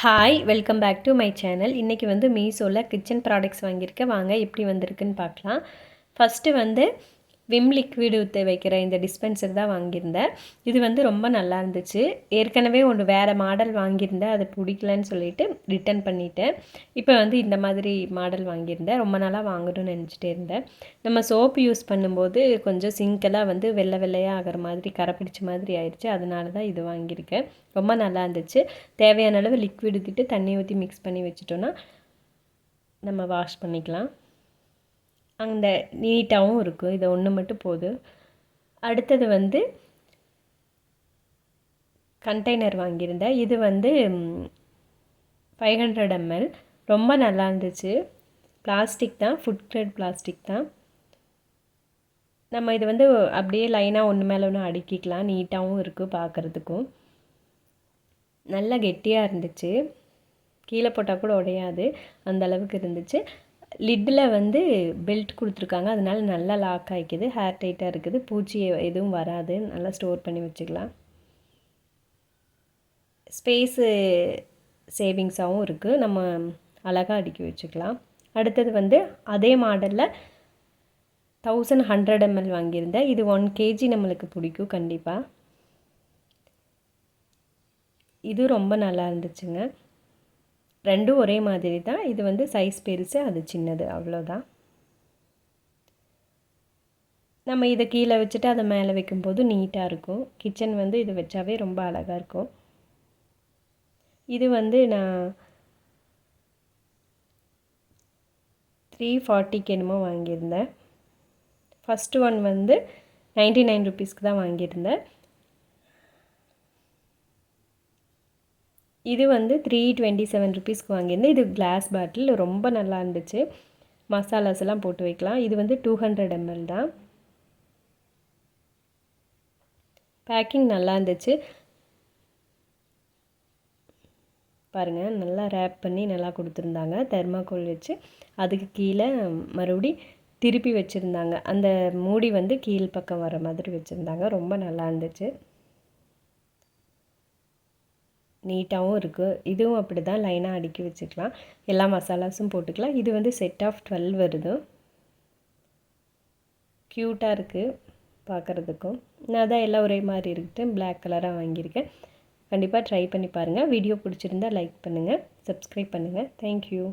Hi welcome back to my channel. இன்றைக்கி வந்து மீஷோவில் கிச்சன் ப்ராடக்ட்ஸ் வாங்கியிருக்கேன். வாங்க எப்படி வந்திருக்குன்னு பார்க்கலாம். ஃபஸ்ட்டு வந்து விம் லிக்விட் ஊற்ற வைக்கிற இந்த டிஸ்பென்சர் தான் வாங்கியிருந்தேன். இது வந்து ரொம்ப நல்லா இருந்துச்சு. ஏற்கனவே ஒன்று வேறு மாடல் வாங்கியிருந்தேன், அது பிடிக்கலன்னு சொல்லிவிட்டு ரிட்டன் பண்ணிவிட்டேன். இப்போ வந்து இந்த மாதிரி மாடல் வாங்கியிருந்தேன். ரொம்ப நாளாக வாங்கணும்னு நினச்சிட்டே இருந்தேன். நம்ம சோப்பு யூஸ் பண்ணும்போது கொஞ்சம் சிங்கெல்லாம் வந்து வெள்ளை வெள்ளையாக ஆகிற மாதிரி கரை பிடிச்ச மாதிரி ஆயிடுச்சு. அதனால தான் இது வாங்கியிருக்கேன். ரொம்ப நல்லா இருந்துச்சு. தேவையான அளவு லிக்விட் ஊற்றிட்டு தண்ணி ஊற்றி மிக்ஸ் பண்ணி வச்சுட்டோன்னா நம்ம வாஷ் பண்ணிக்கலாம். அந்த நீட்டாகவும் இருக்கும். இது ஒன்று மட்டும் போதும். அடுத்தது வந்து கண்டெய்னர் வாங்கியிருந்தேன். இது வந்து 500 ml. ரொம்ப நல்லா இருந்துச்சு. பிளாஸ்டிக் தான், ஃபுட் கிரேட் பிளாஸ்டிக் தான். நம்ம இது வந்து அப்படியே லைனாக ஒன்று மேலே ஒன்று அடுக்கிக்கலாம். நீட்டாகவும் இருக்குது பார்க்குறதுக்கும். நல்லா கெட்டியாக இருந்துச்சு. கீழே போட்டால் கூட உடையாது, அந்த அளவுக்கு இருந்துச்சு. லிட்டில் வந்து பெல்ட் கொடுத்துருக்காங்க, அதனால நல்லா லாக் ஆகிக்குது. ஹேர் டைட்டாக இருக்குது, பூச்சி எதுவும் வராது. நல்லா ஸ்டோர் பண்ணி வச்சுக்கலாம். ஸ்பேஸு சேவிங்ஸாகவும் இருக்குது. நம்ம அழகாக அடுக்கி வச்சுக்கலாம். அடுத்தது வந்து அதே மாடலில் 1100 ml வாங்கியிருந்தேன். இது 1 kg நம்மளுக்கு பிடிக்கும் கண்டிப்பாக. இது ரொம்ப நல்லா இருந்துச்சுங்க. ரெண்டும் ஒரே மாதிரி தான். இது வந்து சைஸ் பெருசு, அது சின்னது, அவ்வளோதான். நம்ம இதை கீழே வச்சுட்டு அதை மேலே வைக்கும்போது நீட்டாக இருக்கும். கிச்சன் வந்து இது வச்சாவே ரொம்ப அழகாக இருக்கும். இது வந்து நான் 340 என்னமோ வாங்கியிருந்தேன். ஃபஸ்ட்டு ஒன் வந்து 99 rupeesக்கு தான் வாங்கியிருந்தேன். இது வந்து 327 rupeesக்கு வாங்கியிருந்தேன். இது கிளாஸ் பாட்டில், ரொம்ப நல்லா இருந்துச்சு. மசாலாஸ் எல்லாம் போட்டு வைக்கலாம். இது வந்து 200 ml தான். பேக்கிங் நல்லா இருந்துச்சு பாருங்கள். நல்லா ரேப் பண்ணி நல்லா கொடுத்துருந்தாங்க. தெர்மாக்கோல் வச்சு அதுக்கு கீழே மறுபடி திருப்பி வச்சுருந்தாங்க. அந்த மூடி வந்து கீழ் பக்கம் வர மாதிரி வச்சுருந்தாங்க. ரொம்ப நல்லா இருந்துச்சு. நீட்டாகவும் இருக்குது. இதுவும் அப்படி தான் லைனாக அடுக்கி வச்சுக்கலாம். எல்லா மசாலாஸும் போட்டுக்கலாம். இது வந்து செட் ஆஃப் 12 வருது. க்யூட்டாக இருக்குது பார்க்குறதுக்கும். நான் தான் எல்லாம் ஒரே மாதிரி இருக்குது, பிளாக் கலராக வாங்கியிருக்கேன். கண்டிப்பாக ட்ரை பண்ணி பாருங்கள். வீடியோ பிடிச்சிருந்தால் லைக் பண்ணுங்கள், சப்ஸ்கிரைப் பண்ணுங்கள். தேங்க்யூ.